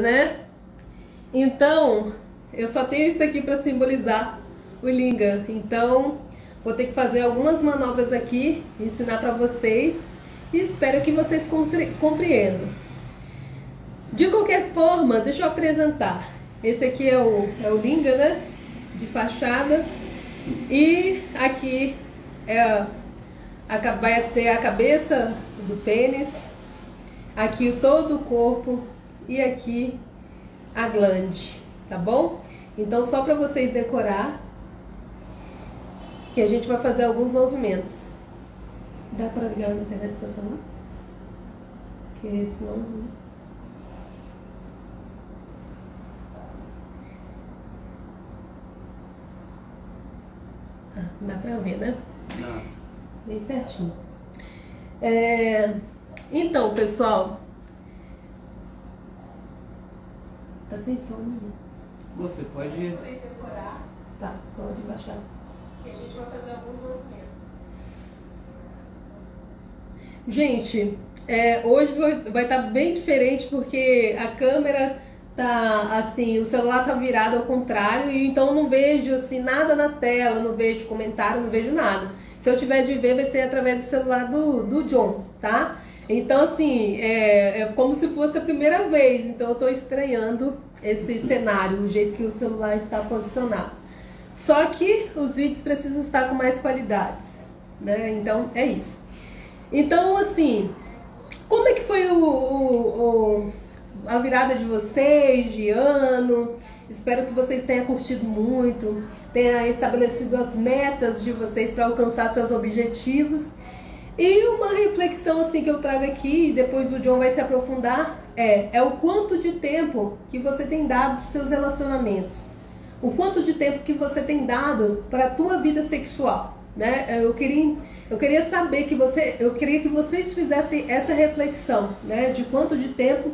né? Então, eu só tenho isso aqui para simbolizar o Linga. Então, vou ter que fazer algumas manobras aqui, ensinar para vocês e espero que vocês compreendam. De qualquer forma, deixa eu apresentar. Esse aqui é o Linga, né? De fachada. E aqui vai ser a cabeça do pênis. Aqui todo o corpo e aqui a glande, tá bom? Então só para vocês decorar que a gente vai fazer alguns movimentos. Dá para ligar na internet estacionar? Porque senão... dá pra ver, né? Não. Bem certinho. Então, pessoal... Tá sem som, né? Você pode... Vocês decorar. Tá, pode baixar. Que a gente vai fazer alguns movimentos. Gente, hoje vai estar bem diferente porque a câmera... tá assim, o celular tá virado ao contrário e então eu não vejo assim nada na tela, não vejo comentário, não vejo nada. Se eu tiver de ver vai ser através do celular do John, tá? Então assim, é como se fosse a primeira vez, então eu tô estranhando esse cenário, o jeito que o celular está posicionado. Só que os vídeos precisam estar com mais qualidades, né? Então é isso. Então assim, como é que foi a virada de vocês, de ano? Espero que vocês tenham curtido muito, tenham estabelecido as metas de vocês para alcançar seus objetivos. E uma reflexão assim que eu trago aqui, e depois o John vai se aprofundar, é o quanto de tempo que você tem dado para os seus relacionamentos. O quanto de tempo que você tem dado para a tua vida sexual, né? Eu queria saber eu queria que vocês fizessem essa reflexão, né? De quanto de tempo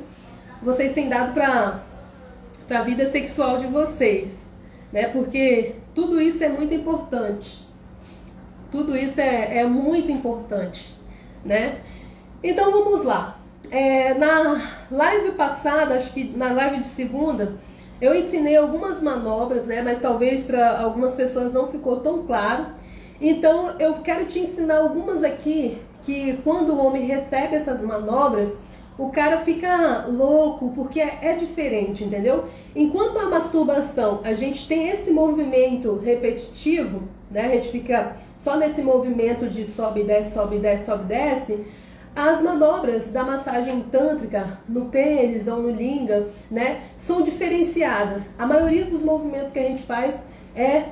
vocês têm dado para a vida sexual de vocês, né? Porque tudo isso é muito importante. Tudo isso é muito importante, né? Então vamos lá. Na live passada, acho que na live de segunda, eu ensinei algumas manobras, né? Mas talvez para algumas pessoas não ficou tão claro. Então eu quero te ensinar algumas aqui que quando o homem recebe essas manobras, o cara fica louco, porque é diferente, entendeu? Enquanto a masturbação, a gente tem esse movimento repetitivo, né? A gente fica só nesse movimento de sobe, desce, sobe, desce, sobe, desce. As manobras da massagem tântrica no pênis ou no linga, né? São diferenciadas. A maioria dos movimentos que a gente faz é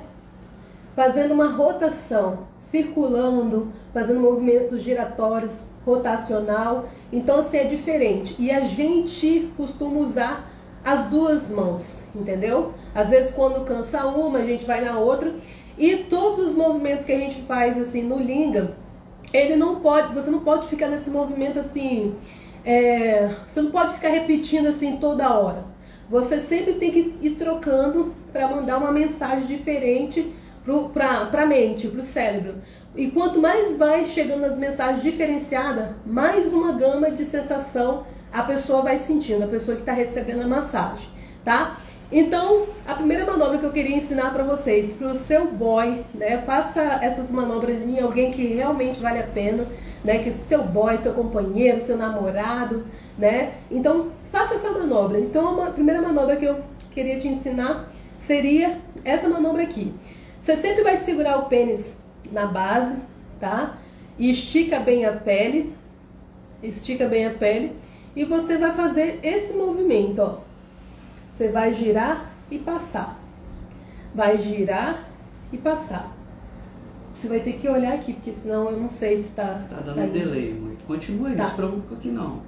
fazendo uma rotação, circulando, fazendo movimentos giratórios, rotacional. Então assim é diferente e a gente costuma usar as duas mãos, entendeu? Às vezes quando cansa uma a gente vai na outra e todos os movimentos que a gente faz assim no linga, você não pode ficar nesse movimento assim, você não pode ficar repetindo assim toda hora. Você sempre tem que ir trocando para mandar uma mensagem diferente para a mente, para o cérebro. E quanto mais vai chegando as mensagens diferenciadas, mais uma gama de sensação a pessoa vai sentindo, a pessoa que está recebendo a massagem, tá? Então, a primeira manobra que eu queria ensinar para vocês, para o seu boy, né? Faça essas manobras em alguém que realmente vale a pena, né? Que seu boy, seu companheiro, seu namorado, né? Então, faça essa manobra. Então, a primeira manobra que eu queria te ensinar seria essa manobra aqui. Você sempre vai segurar o pênis na base, tá? E estica bem a pele, e você vai fazer esse movimento, ó. Você vai girar e passar. Vai girar e passar. Você vai ter que olhar aqui, porque senão eu não sei se tá... Tá dando delay, mãe. Continua aí, não se preocupa que não.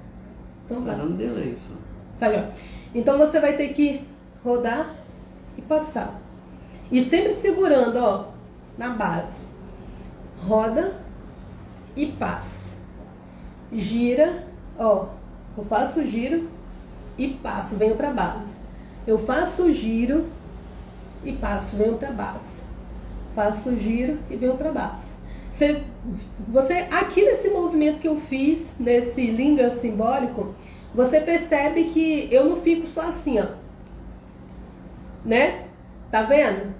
Então tá dando delay só. Tá legal. Então você vai ter que rodar e passar. E sempre segurando, ó, na base. Roda e passa. Gira, ó. Eu faço o giro e passo, venho pra base. Eu faço o giro e passo, venho pra base. Faço o giro e venho pra base. Você aqui nesse movimento que eu fiz, nesse linga simbólico, você percebe que eu não fico só assim, ó. Né? Tá vendo?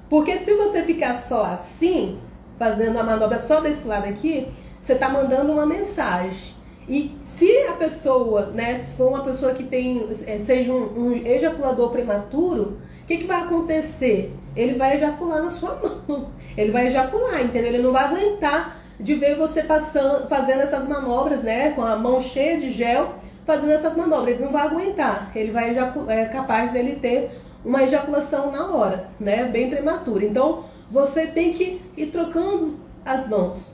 Porque se você ficar só assim, fazendo a manobra só desse lado aqui, você tá mandando uma mensagem. E se a pessoa, né, se for uma pessoa que tem, seja um ejaculador prematuro, o que vai acontecer? Ele vai ejacular na sua mão. Ele vai ejacular, entendeu? Ele não vai aguentar de ver você fazendo essas manobras, né, com a mão cheia de gel, fazendo essas manobras. Ele não vai aguentar. Ele vai é capaz dele ter uma ejaculação na hora, né, bem prematura. Então, você tem que ir trocando as mãos.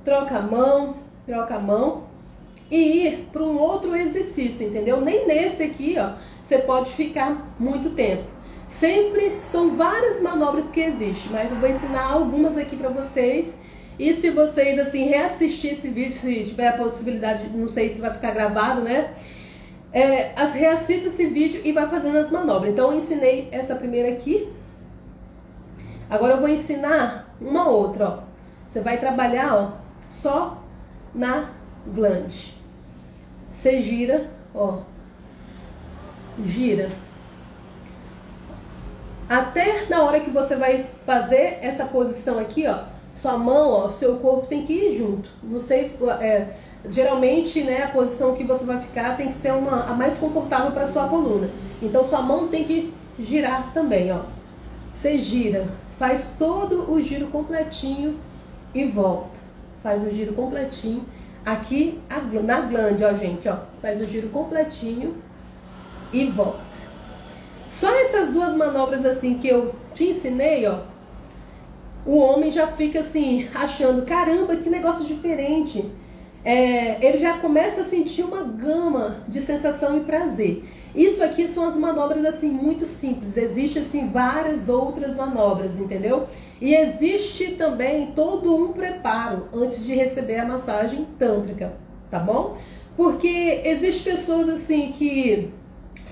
Troca a mão e ir para um outro exercício, entendeu? Nem nesse aqui, ó, você pode ficar muito tempo. Sempre são várias manobras que existem, mas eu vou ensinar algumas aqui para vocês. E se vocês, assim, reassistir esse vídeo, se tiver a possibilidade, não sei se vai ficar gravado, né? Reassista esse vídeo e vai fazendo as manobras. Então eu ensinei essa primeira aqui. Agora eu vou ensinar uma outra, ó. Você vai trabalhar, ó, só na glande. Você gira, ó. Gira. Até na hora que você vai fazer essa posição aqui, ó, sua mão, ó, seu corpo tem que ir junto. Não sei, geralmente, né, a posição que você vai ficar tem que ser a mais confortável para sua coluna. Então sua mão tem que girar também, ó. Você gira, faz todo o giro completinho e volta. Faz o giro completinho. Aqui na glande, ó, gente, ó, faz o giro completinho e volta. Só essas duas manobras assim que eu te ensinei, ó, o homem já fica assim, achando, caramba, que negócio diferente. Ele já começa a sentir uma gama de sensação e prazer. Isso aqui são as manobras assim muito simples. Existem assim várias outras manobras, entendeu? E existe também todo um preparo antes de receber a massagem tântrica, tá bom? Porque existem pessoas assim que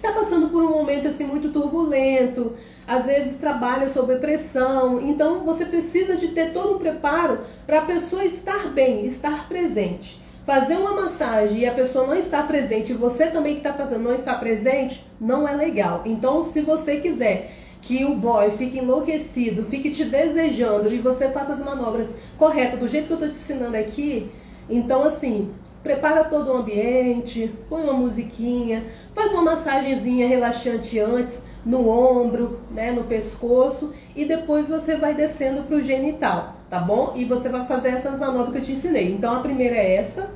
tá passando por um momento assim muito turbulento, às vezes trabalha sob pressão, então você precisa de ter todo um preparo para a pessoa estar bem, estar presente. Fazer uma massagem e a pessoa não estar presente, e você também que está fazendo não estar presente, não é legal. Então, se você quiser que o boy fique enlouquecido, fique te desejando e você faça as manobras corretas, do jeito que eu estou te ensinando aqui, então assim, prepara todo o ambiente, põe uma musiquinha, faz uma massagenzinha relaxante antes, no ombro, né, no pescoço, e depois você vai descendo para o genital, tá bom? E você vai fazer essas manobras que eu te ensinei. Então a primeira é essa,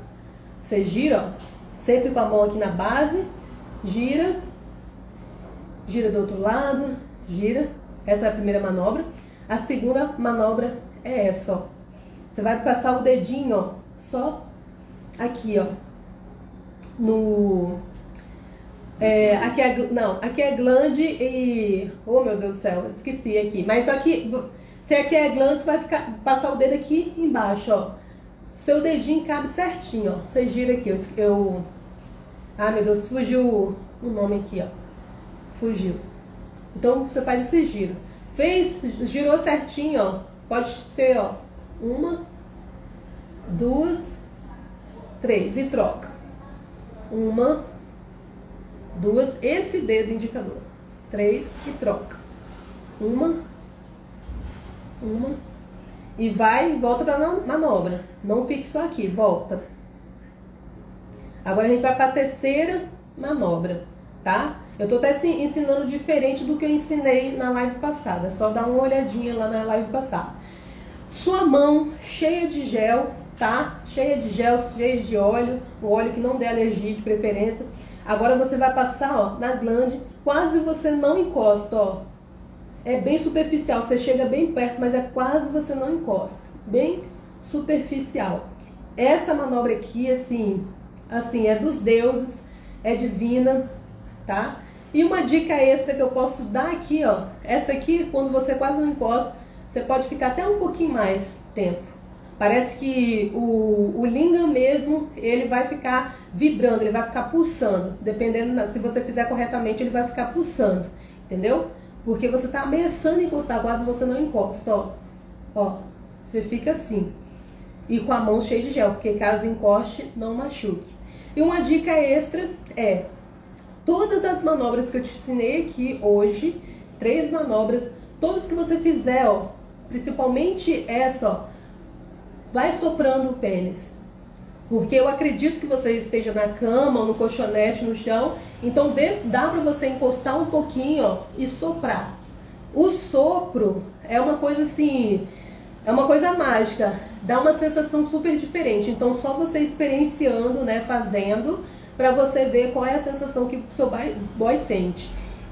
você gira, ó, sempre com a mão aqui na base, gira, gira do outro lado, gira, essa é a primeira manobra. A segunda manobra é essa, ó, você vai passar o dedinho, ó, só aqui, ó, no... aqui é glande e... Oh, meu Deus do céu, esqueci aqui. Mas só que, se aqui é glande, você vai passar o dedo aqui embaixo, ó. Seu dedinho cabe certinho, ó. Você gira aqui, Ah, meu Deus, fugiu o nome aqui, ó. Fugiu. Então, você faz esse giro. Girou certinho, ó. Pode ser, ó, 1, 2, 3 e troca. 1, 2, esse dedo indicador. 3 e troca. 1, e vai e volta para a manobra. Não fique só aqui, volta. Agora a gente vai para a terceira manobra, tá? Eu tô até ensinando diferente do que eu ensinei na live passada. Só dá uma olhadinha lá na live passada. Sua mão cheia de gel, tá? Cheia de gel, cheia de óleo, um óleo que não dê alergia de preferência. Agora você vai passar, ó, na glande, quase você não encosta, ó. É bem superficial, você chega bem perto, mas é quase você não encosta. Bem superficial. Essa manobra aqui, assim, é dos deuses, é divina, tá? E uma dica extra que eu posso dar aqui, ó, essa aqui, quando você quase não encosta, você pode ficar até um pouquinho mais tempo. Parece que o lingam mesmo, ele vai ficar vibrando, ele vai ficar pulsando. Dependendo, se você fizer corretamente, ele vai ficar pulsando, entendeu? Porque você tá ameaçando encostar, quase você não encosta, ó. Ó, você fica assim. E com a mão cheia de gel, porque caso encoste, não machuque. E uma dica extra é, todas as manobras que eu te ensinei aqui hoje, 3 manobras, todas que você fizer, ó, principalmente essa, ó, vai soprando o pênis. Porque eu acredito que você esteja na cama, ou no colchonete, no chão, então dá pra você encostar um pouquinho, ó, e soprar. O sopro é uma coisa assim, é uma coisa mágica, dá uma sensação super diferente. Então só você experienciando, né, fazendo, pra você ver qual é a sensação que o seu boy sente.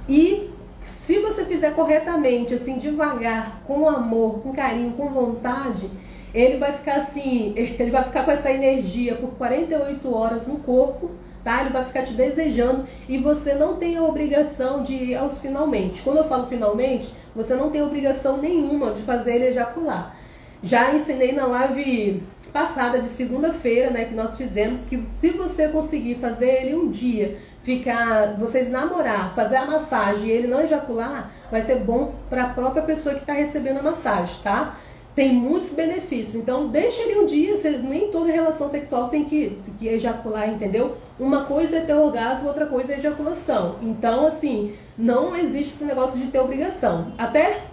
E se você fizer corretamente, assim, devagar, com amor, com carinho, com vontade, ele vai ficar assim, ele vai ficar com essa energia por 48 horas no corpo, tá? Ele vai ficar te desejando e você não tem a obrigação de ir aos finalmente. Quando eu falo finalmente, você não tem obrigação nenhuma de fazer ele ejacular. Já ensinei na live passada de segunda-feira, né, que nós fizemos, que se você conseguir fazer ele um dia, vocês namorar, fazer a massagem e ele não ejacular, vai ser bom para a própria pessoa que está recebendo a massagem, tá? Tem muitos benefícios, então deixa ele um dia, nem toda relação sexual tem que ejacular, entendeu? Uma coisa é ter orgasmo, outra coisa é ejaculação. Então, assim, não existe esse negócio de ter obrigação. Até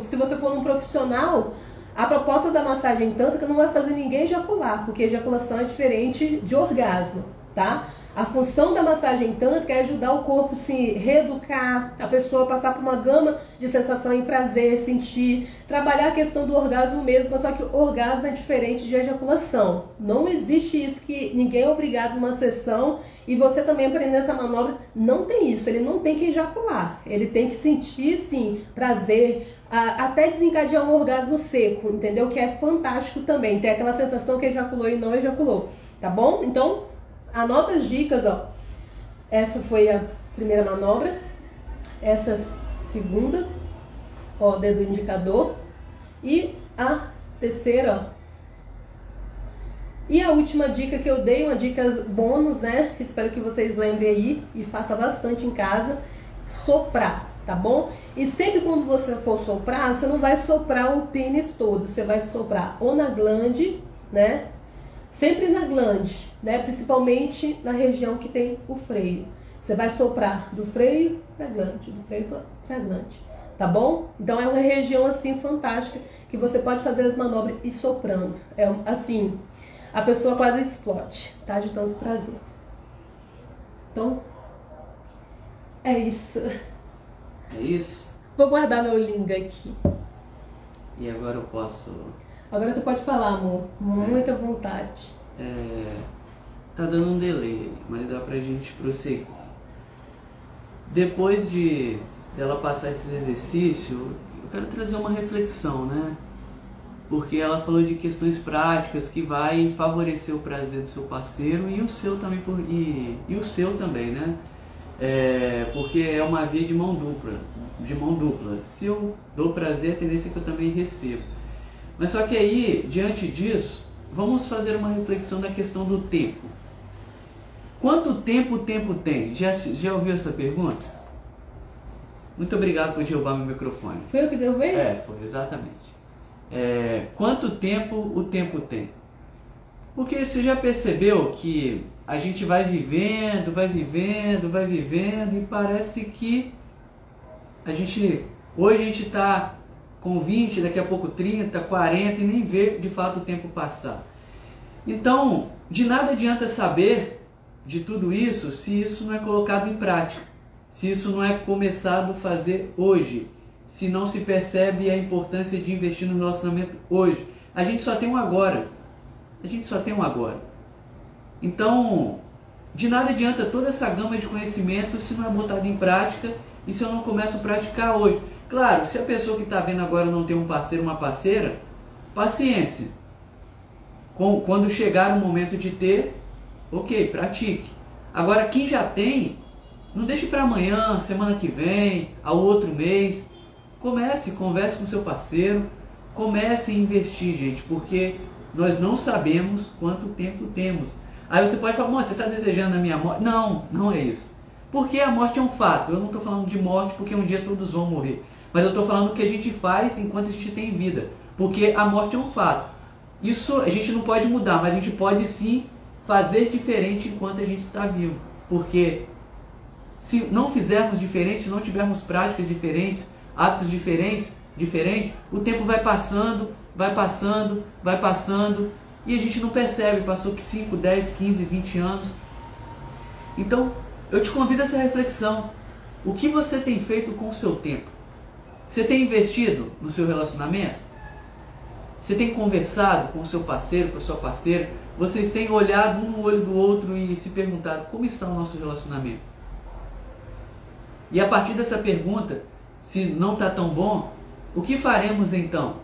se você for num profissional, a proposta da massagem tântrica não vai fazer ninguém ejacular, porque ejaculação é diferente de orgasmo, tá? A função da massagem tântrica é ajudar o corpo a se reeducar, a pessoa passar por uma gama de sensação e prazer, sentir, trabalhar a questão do orgasmo mesmo, só que o orgasmo é diferente de ejaculação. Não existe isso que ninguém é obrigado a uma sessão e você também aprender essa manobra, não tem isso, ele não tem que ejacular, ele tem que sentir, sim, prazer, até desencadear um orgasmo seco, entendeu? Que é fantástico também, tem aquela sensação que ejaculou e não ejaculou, tá bom? Então, anota as dicas, ó. Essa foi a primeira manobra, essa segunda, ó, dedo indicador, e a terceira, ó. E a última dica que eu dei, uma dica bônus, né? Espero que vocês lembrem aí e faça bastante em casa, soprar, tá bom? E sempre quando você for soprar, você não vai soprar o pênis todo, você vai soprar ou na glande, né? Sempre na glande, né? Principalmente na região que tem o freio. Você vai soprar do freio para glande, do freio para glande, tá bom? Então é uma região assim fantástica que você pode fazer as manobras e soprando. É assim, a pessoa quase explode, tá? De tanto prazer. Então, é isso. É isso? Vou guardar meu link aqui. E agora eu posso... Agora você pode falar, amor. Muita vontade. Tá dando um delay, mas dá pra gente prosseguir. Depois dela passar esse exercício, eu quero trazer uma reflexão, né? Porque ela falou de questões práticas que vai favorecer o prazer do seu parceiro e o seu também, e o seu também, né? Porque é uma via de mão dupla. Se eu dou prazer, a tendência é que eu também recebo. Mas só que aí, diante disso, vamos fazer uma reflexão da questão do tempo. Quanto tempo o tempo tem? Já ouviu essa pergunta? Muito obrigado por derrubar meu microfone. Foi eu que derrubei? Foi, exatamente. Quanto tempo o tempo tem? Porque você já percebeu que a gente vai vivendo e parece que hoje a gente está com 20, daqui a pouco 30, 40 e nem vê de fato o tempo passar. Então, de nada adianta saber de tudo isso se isso não é colocado em prática, se isso não é começado a fazer hoje, se não se percebe a importância de investir no relacionamento hoje. A gente só tem um agora. Então, de nada adianta toda essa gama de conhecimento se não é botado em prática e se eu não começo a praticar hoje. Claro, se a pessoa que está vendo agora não tem um parceiro, uma parceira, paciência. Quando chegar o momento de ter, ok, pratique. Agora, quem já tem, não deixe para amanhã, semana que vem, ao outro mês. Converse com seu parceiro, comece a investir, gente, porque nós não sabemos quanto tempo temos. Aí você pode falar, você está desejando a minha morte? Não, não é isso. Porque a morte é um fato. Eu não estou falando de morte porque um dia todos vão morrer. Mas eu estou falando o que a gente faz enquanto a gente tem vida. Porque a morte é um fato. Isso a gente não pode mudar, mas a gente pode sim fazer diferente enquanto a gente está vivo. Porque se não fizermos diferente, se não tivermos práticas diferentes, hábitos diferentes, o tempo vai passando, e a gente não percebe, passou 5, 10, 15, 20 anos. Então, eu te convido a essa reflexão. O que você tem feito com o seu tempo? Você tem investido no seu relacionamento? Você tem conversado com o seu parceiro, com a sua parceira? Vocês têm olhado um no olho do outro e se perguntado como está o nosso relacionamento? E a partir dessa pergunta, se não está tão bom, o que faremos então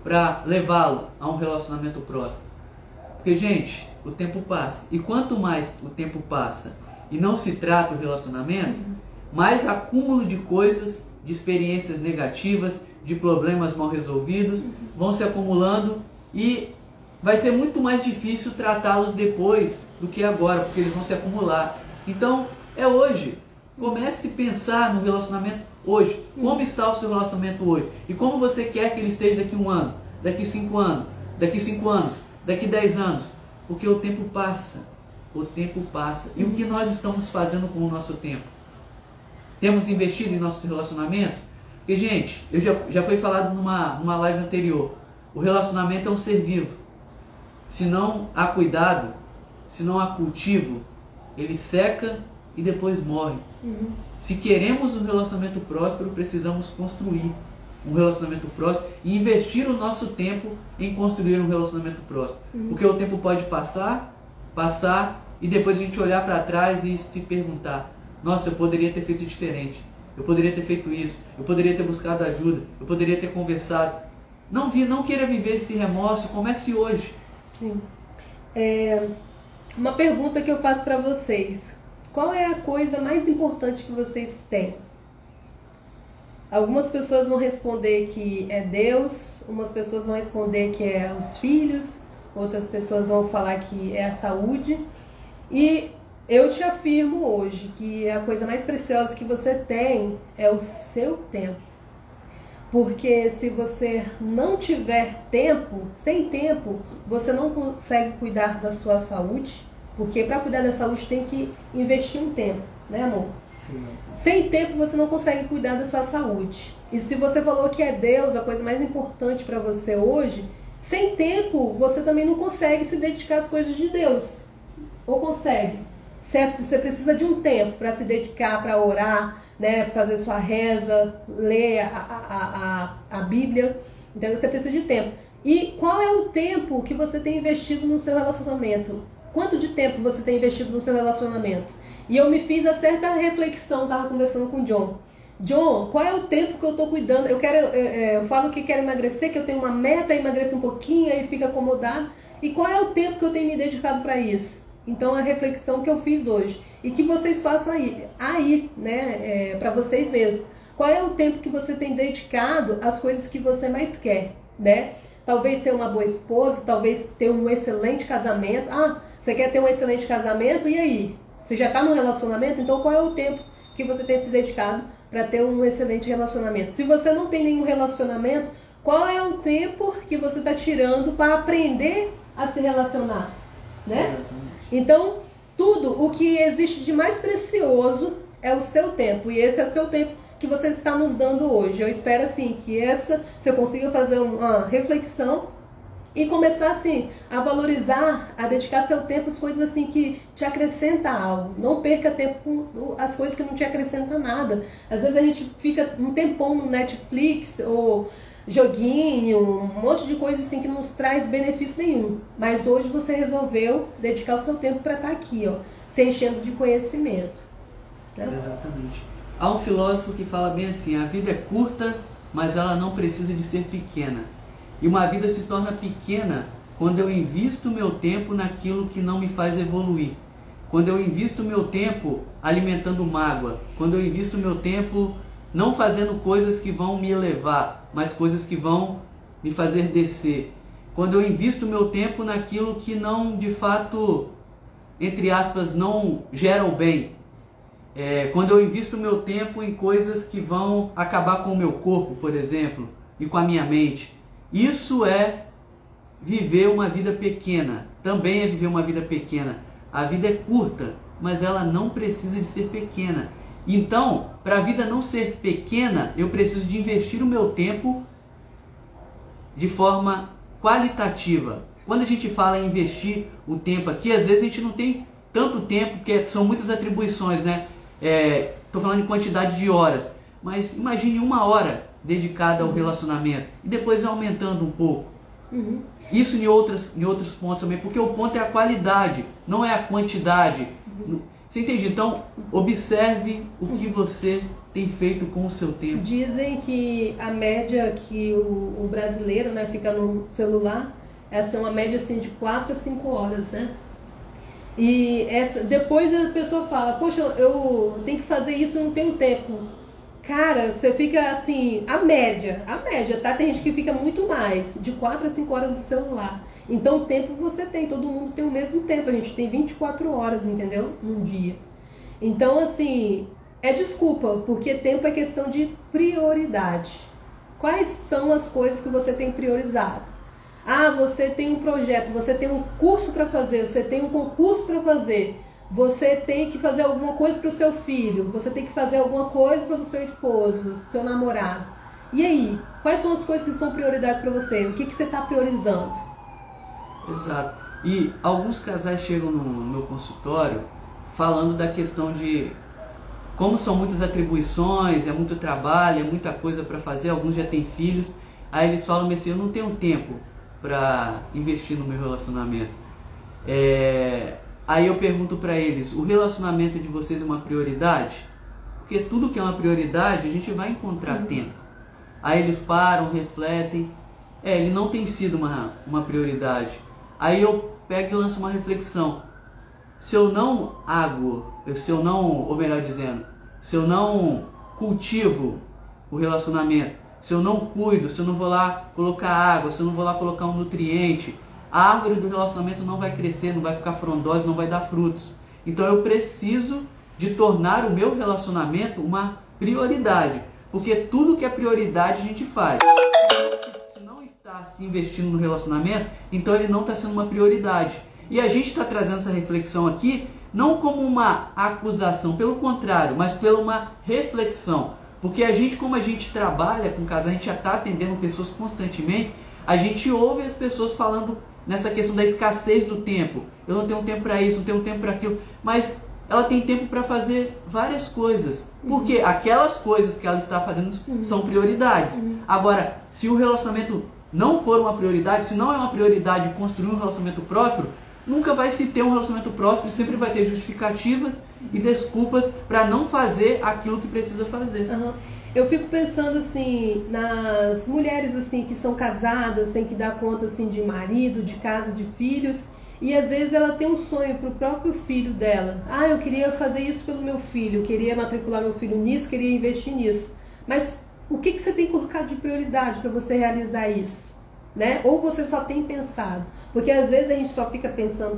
para levá-lo a um relacionamento próximo? Porque, gente, o tempo passa. E quanto mais o tempo passa e não se trata o relacionamento, mais acúmulo de coisas, de experiências negativas, de problemas mal resolvidos vão se acumulando e vai ser muito mais difícil tratá-los depois do que agora, porque eles vão se acumular. Então, é hoje. Comece a pensar no relacionamento hoje. Como está o seu relacionamento hoje? E como você quer que ele esteja daqui 1 ano, daqui 5 anos, daqui 5 anos, daqui 10 anos? Porque o tempo passa. O tempo passa. E o que nós estamos fazendo com o nosso tempo? Temos investido em nossos relacionamentos? Porque, gente, já foi falado numa live anterior. O relacionamento é um ser vivo. Se não há cuidado, se não há cultivo, ele seca e depois morre. Se queremos um relacionamento próspero, precisamos construir um relacionamento próspero e investir o nosso tempo em construir um relacionamento próspero. Porque o tempo pode passar e depois a gente olhar para trás e se perguntar: nossa, eu poderia ter feito diferente, eu poderia ter feito isso, eu poderia ter buscado ajuda, eu poderia ter conversado. Não queira viver esse remorso, comece hoje. Sim. Uma pergunta que eu faço para vocês: qual é a coisa mais importante que vocês têm? Algumas pessoas vão responder que é Deus, umas pessoas vão responder que é os filhos, outras pessoas vão falar que é a saúde. E eu te afirmo hoje que a coisa mais preciosa que você tem é o seu tempo. Porque se você não tiver tempo, sem tempo, você não consegue cuidar da sua saúde. Porque para cuidar da saúde tem que investir um tempo, né, amor? Sem tempo você não consegue cuidar da sua saúde. E se você falou que é Deus a coisa mais importante para você hoje, sem tempo você também não consegue se dedicar às coisas de Deus. Ou consegue? Você precisa de um tempo para se dedicar, para orar, né, fazer sua reza, ler a Bíblia. Então você precisa de tempo. E qual é o tempo que você tem investido no seu relacionamento? Quanto de tempo você tem investido no seu relacionamento? E eu me fiz a certa reflexão, estava conversando com o John. John, qual é o tempo que eu estou cuidando? Eu falo que quero emagrecer, que eu tenho uma meta, emagreço um pouquinho, aí fica acomodado. E qual é o tempo que eu tenho me dedicado para isso? Então, a reflexão que eu fiz hoje. E que vocês façam aí, né, para vocês mesmos. Qual é o tempo que você tem dedicado às coisas que você mais quer, né? Talvez ser uma boa esposa, talvez ter um excelente casamento. Ah, você quer ter um excelente casamento? E aí? Você já está num relacionamento? Então, qual é o tempo que você tem se dedicado para ter um excelente relacionamento? Se você não tem nenhum relacionamento, qual é o tempo que você está tirando para aprender a se relacionar, né? Então, tudo o que existe de mais precioso é o seu tempo. E esse é o seu tempo que você está nos dando hoje. Eu espero, assim, que você consiga fazer uma reflexão e começar, assim, a valorizar, a dedicar seu tempo às coisas, assim, que te acrescentam algo. Não perca tempo com as coisas que não te acrescentam nada. Às vezes a gente fica um tempão no Netflix ou joguinho, um monte de coisa assim que não nos traz benefício nenhum. Mas hoje você resolveu dedicar o seu tempo para estar aqui, ó, se enchendo de conhecimento. Né? Exatamente. Há um filósofo que fala bem assim: a vida é curta, mas ela não precisa de ser pequena. E uma vida se torna pequena quando eu invisto o meu tempo naquilo que não me faz evoluir. Quando eu invisto o meu tempo alimentando mágoa. Quando eu invisto o meu tempo não fazendo coisas que vão me elevar, mas coisas que vão me fazer descer. Quando eu invisto o meu tempo naquilo que não, de fato, entre aspas, não gera o bem. Quando eu invisto o meu tempo em coisas que vão acabar com o meu corpo, por exemplo, e com a minha mente. Isso é viver uma vida pequena. também é viver uma vida pequena. A vida é curta, mas ela não precisa de ser pequena. Então, para a vida não ser pequena, eu preciso de investir o meu tempo de forma qualitativa. Quando a gente fala em investir o tempo aqui, às vezes a gente não tem tanto tempo, porque são muitas atribuições, né? Estou falando em quantidade de horas, mas imagine 1 hora dedicada ao relacionamento e depois aumentando um pouco. Uhum. Isso em outros pontos também, porque o ponto é a qualidade, não é a quantidade. Uhum. Você entende? Então, observe o que você tem feito com o seu tempo. Dizem que a média que o brasileiro, né, fica no celular, essa é uma média assim, de 4 a 5 horas, né? E depois a pessoa fala, poxa, eu tenho que fazer isso, não tenho tempo. Cara, você fica assim, a média, tá? Tem gente que fica muito mais, de 4 a 5 horas no celular. Então, tempo você tem, todo mundo tem o mesmo tempo, a gente tem 24 horas, entendeu? Num dia. Então, assim, é desculpa, porque tempo é questão de prioridade. Quais são as coisas que você tem priorizado? Ah, você tem um projeto, você tem um curso para fazer, você tem um concurso para fazer. Você tem que fazer alguma coisa para o seu filho, você tem que fazer alguma coisa para o seu esposo, seu namorado. E aí, quais são as coisas que são prioridades para você? O que você está priorizando? Exato. E alguns casais chegam no meu consultório falando da questão de como são muitas atribuições, é muito trabalho, é muita coisa para fazer, alguns já têm filhos. Aí eles falam assim, eu não tenho tempo para investir no meu relacionamento. Aí eu pergunto para eles, o relacionamento de vocês é uma prioridade? Porque tudo que é uma prioridade, a gente vai encontrar tempo. Aí eles param, refletem. Ele não tem sido uma prioridade. Aí eu pego e lanço uma reflexão. Se eu não ou melhor dizendo, se eu não cultivo o relacionamento, se eu não cuido, se eu não vou lá colocar água, se eu não vou lá colocar um nutriente, a árvore do relacionamento não vai crescer, não vai ficar frondosa, não vai dar frutos. Então eu preciso de tornar o meu relacionamento uma prioridade, porque tudo que é prioridade a gente faz. Se não está se investindo no relacionamento, então ele não está sendo uma prioridade. E a gente está trazendo essa reflexão aqui, não como uma acusação, pelo contrário, mas pela uma reflexão. Porque como a gente trabalha com casais, a gente já está atendendo pessoas constantemente, a gente ouve as pessoas falando nessa questão da escassez do tempo. Eu não tenho tempo para isso, não tenho tempo para aquilo. Mas ela tem tempo para fazer várias coisas. Porque aquelas coisas que ela está fazendo são prioridades. Agora, se o relacionamento não for uma prioridade, se não é uma prioridade construir um relacionamento próspero, nunca vai se ter um relacionamento próspero, sempre vai ter justificativas e desculpas para não fazer aquilo que precisa fazer. Eu fico pensando assim, nas mulheres assim que são casadas, têm que dar conta assim de marido, de casa, de filhos, e às vezes ela tem um sonho para o próprio filho dela. Ah, eu queria fazer isso pelo meu filho, eu queria matricular meu filho nisso, queria investir nisso. Mas o que você tem colocado de prioridade para você realizar isso? Né? Ou você só tem pensado? Porque às vezes a gente só fica pensando,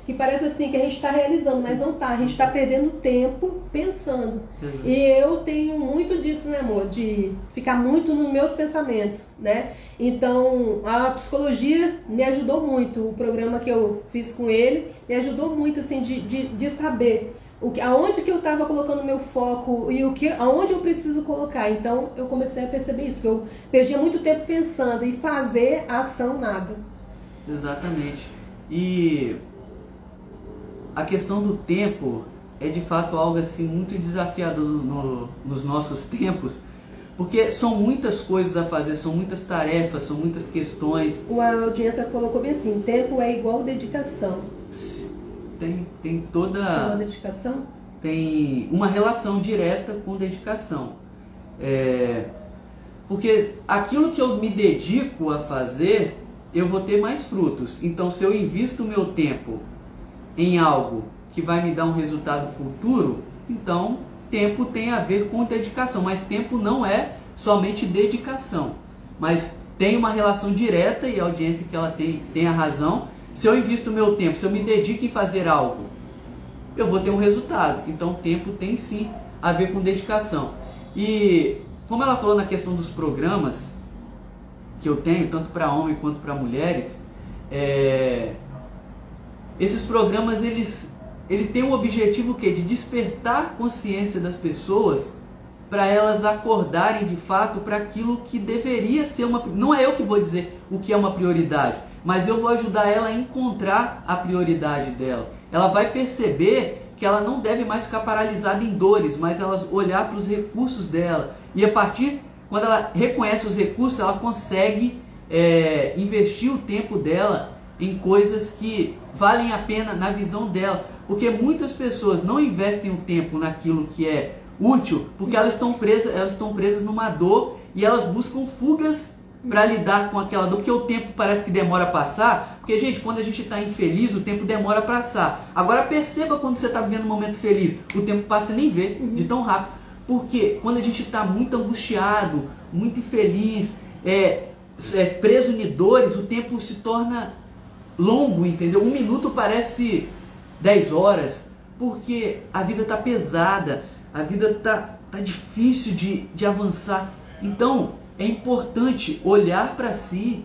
que parece assim que a gente está realizando, mas não está. A gente está perdendo tempo pensando. E eu tenho muito disso, né, amor? De ficar muito nos meus pensamentos, né? Então, a psicologia me ajudou muito. O programa que eu fiz com ele me ajudou muito, assim, de saber aonde que eu estava colocando meu foco e aonde eu preciso colocar. Então eu comecei a perceber isso, que eu perdia muito tempo pensando e fazer a ação nada. Exatamente. E a questão do tempo é de fato algo assim muito desafiador nos nossos tempos, porque são muitas coisas a fazer, são muitas tarefas, são muitas questões. A audiência colocou bem assim, tempo é igual dedicação. Tem toda... Uma dedicação? Tem uma relação direta com dedicação. Porque aquilo que eu me dedico a fazer, eu vou ter mais frutos. Então, se eu invisto o meu tempo em algo que vai me dar um resultado futuro, então tempo tem a ver com dedicação. Mas tempo não é somente dedicação. Mas tem uma relação direta, e a audiência que ela tem a razão. Se eu invisto o meu tempo, se eu me dedico em fazer algo, eu vou ter um resultado. Então, tempo tem sim a ver com dedicação. E como ela falou na questão dos programas que eu tenho, tanto para homens quanto para mulheres, esses programas, ele tem o objetivo, o quê? De despertar a consciência das pessoas para elas acordarem de fato para aquilo que deveria ser uma... Não é eu que vou dizer o que é uma prioridade, mas eu vou ajudar ela a encontrar a prioridade dela. Ela vai perceber que ela não deve mais ficar paralisada em dores, mas ela olhar para os recursos dela. E a partir, quando ela reconhece os recursos, ela consegue investir o tempo dela em coisas que valem a pena na visão dela. Porque muitas pessoas não investem o tempo naquilo que é útil, porque elas estão presas numa dor e elas buscam fugas para lidar com aquela dor, porque o tempo parece que demora a passar, porque, gente, quando a gente está infeliz, o tempo demora a passar. Agora perceba quando você está vivendo um momento feliz, o tempo passa e nem vê, de tão rápido. Porque quando a gente está muito angustiado, muito infeliz, preso em dores, o tempo se torna longo, entendeu? 1 minuto parece 10 horas, porque a vida está pesada, a vida está difícil de avançar. Então, é importante olhar para si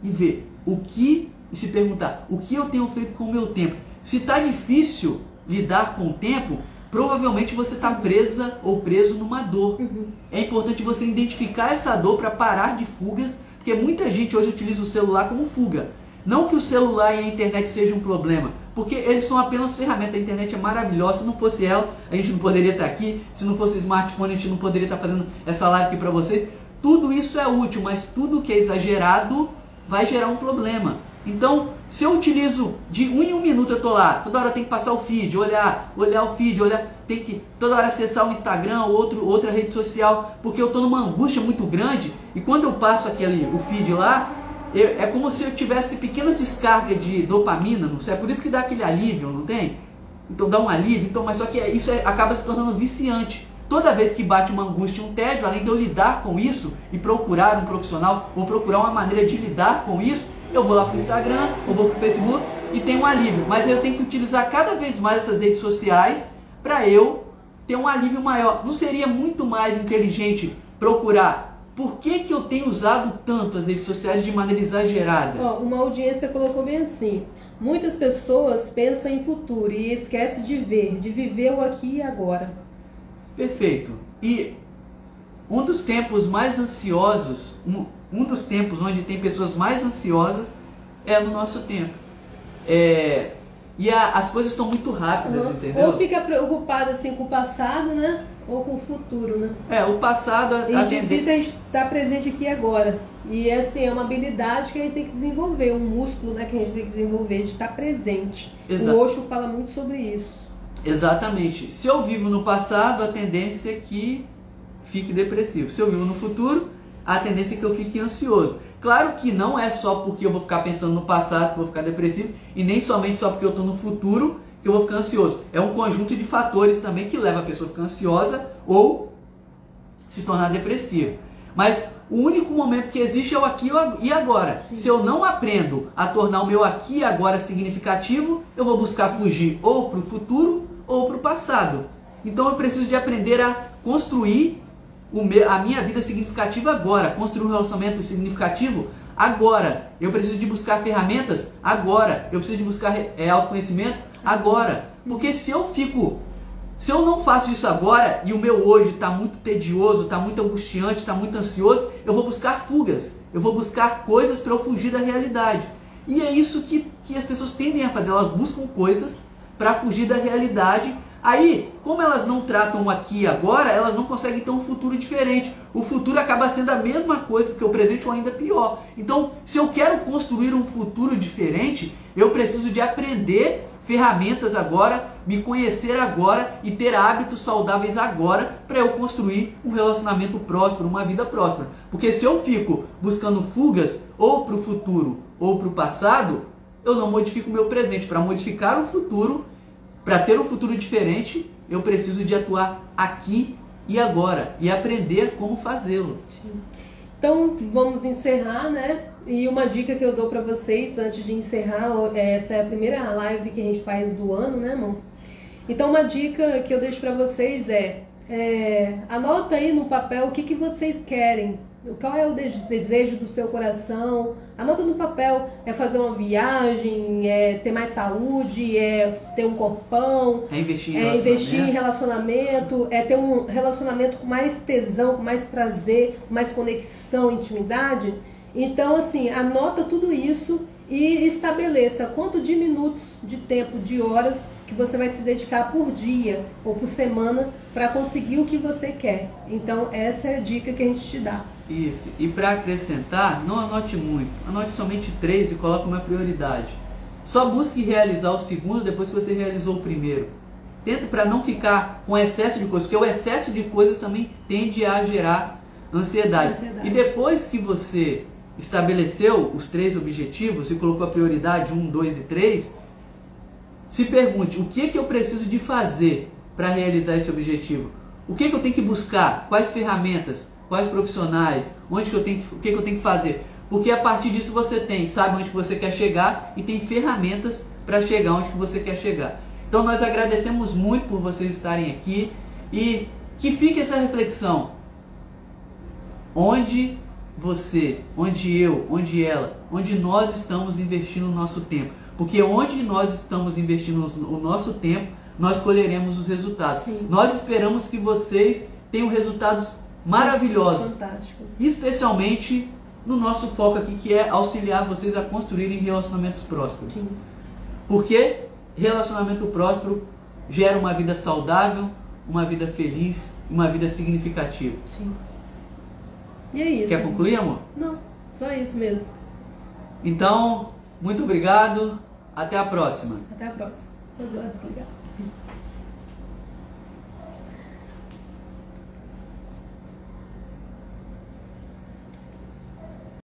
e ver e se perguntar, o que eu tenho feito com o meu tempo? Se está difícil lidar com o tempo, provavelmente você está presa ou preso numa dor. É importante você identificar essa dor para parar de fugas, porque muita gente hoje utiliza o celular como fuga. Não que o celular e a internet sejam um problema, porque eles são apenas ferramentas. A internet é maravilhosa, se não fosse ela, a gente não poderia estar aqui, se não fosse o smartphone, a gente não poderia estar fazendo essa live aqui para vocês. Tudo isso é útil, mas tudo que é exagerado vai gerar um problema. Então, se eu utilizo de 1 em 1 minuto, eu estou lá, toda hora tem que passar o feed, olhar o feed, tem que toda hora acessar o Instagram ou outra rede social, porque eu estou numa angústia muito grande, e quando eu passo o feed lá, é como se eu tivesse pequena descarga de dopamina, não sei, é por isso que dá aquele alívio, não tem? Então dá um alívio, mas só que isso acaba se tornando viciante. Toda vez que bate uma angústia, um tédio, além de eu lidar com isso e procurar um profissional ou procurar uma maneira de lidar com isso, eu vou lá para o Instagram, ou vou para o Facebook e tenho um alívio. Mas eu tenho que utilizar cada vez mais essas redes sociais para eu ter um alívio maior. Não seria muito mais inteligente procurar por que eu tenho usado tanto as redes sociais de maneira exagerada? Uma audiência colocou bem assim: muitas pessoas pensam em futuro e esquecem de viver o aqui e agora. Perfeito. E um dos tempos mais ansiosos, um dos tempos onde tem pessoas mais ansiosas é no nosso tempo. E as coisas estão muito rápidas, entendeu? Ou fica preocupado assim com o passado, né? Ou com o futuro, né? O passado... difícil a gente estar presente aqui agora. E assim, é uma habilidade que a gente tem que desenvolver, um músculo, né, que a gente tem que desenvolver, de estar presente. O Osho fala muito sobre isso. Exatamente. Se eu vivo no passado, a tendência é que fique depressivo. Se eu vivo no futuro, a tendência é que eu fique ansioso. Claro que não é só porque eu vou ficar pensando no passado que eu vou ficar depressivo, e nem somente só porque eu estou no futuro que eu vou ficar ansioso. É um conjunto de fatores também que leva a pessoa a ficar ansiosa ou se tornar depressiva. Mas o único momento que existe é o aqui e agora. Sim. Se eu não aprendo a tornar o meu aqui e agora significativo, eu vou buscar fugir ou para o futuro ou para o passado. Então eu preciso de aprender a construir a minha vida significativa agora, construir um relacionamento significativo agora. Eu preciso de buscar ferramentas agora. Eu preciso de buscar autoconhecimento agora. Porque se eu não faço isso agora e o meu hoje está muito tedioso, está muito angustiante, está muito ansioso, eu vou buscar fugas. Eu vou buscar coisas para eu fugir da realidade. E é isso que as pessoas tendem a fazer. Elas buscam coisas para fugir da realidade. Aí, como elas não tratam o aqui e agora, elas não conseguem ter um futuro diferente. O futuro acaba sendo a mesma coisa que o presente ou ainda pior. Então, se eu quero construir um futuro diferente, eu preciso de aprender ferramentas agora, me conhecer agora e ter hábitos saudáveis agora para eu construir um relacionamento próspero, uma vida próspera. Porque se eu fico buscando fugas ou para o futuro ou para o passado, eu não modifico o meu presente. Para modificar o futuro, para ter um futuro diferente, eu preciso de atuar aqui e agora e aprender como fazê-lo. Então, vamos encerrar, né? E uma dica que eu dou para vocês antes de encerrar, essa é a primeira live que a gente faz do ano, né, irmão? Então, uma dica que eu deixo para vocês anota aí no papel o que vocês querem Qual é o desejo do seu coração? Anota no papel. É fazer uma viagem, é ter mais saúde, é ter um corpão, é investir em relacionamento, é ter um relacionamento com mais tesão, com mais prazer, com mais conexão, intimidade. Então, assim, anota tudo isso e estabeleça quanto de minutos, de tempo, de horas que você vai se dedicar por dia ou por semana para conseguir o que você quer. Então, essa é a dica que a gente te dá. Isso. E para acrescentar, não anote muito. Anote somente 3 e coloque uma prioridade. Só busque realizar o segundo depois que você realizou o primeiro. Tenta para não ficar com excesso de coisas, porque o excesso de coisas também tende a gerar ansiedade. E depois que você estabeleceu os 3 objetivos e colocou a prioridade 1, 2 e 3, se pergunte, o que eu preciso de fazer para realizar esse objetivo? O que eu tenho que buscar? Quais ferramentas? Quais profissionais? O que eu tenho que fazer? Porque a partir disso você sabe onde que você quer chegar e tem ferramentas para chegar onde que você quer chegar. Então nós agradecemos muito por vocês estarem aqui e que fique essa reflexão. Onde você, onde eu, onde ela, onde nós estamos investindo o nosso tempo? Porque onde nós estamos investindo o nosso tempo, nós colheremos os resultados. Sim. Nós esperamos que vocês tenham resultados maravilhosos. Fantásticos. Especialmente no nosso foco aqui, que é auxiliar vocês a construírem relacionamentos prósperos. Sim. Porque relacionamento próspero gera uma vida saudável, uma vida feliz, uma vida significativa. Sim. E é isso. Quer concluir, amor? Não, só isso mesmo. Então, muito obrigado. Até a próxima. Até a próxima. Vou desligar.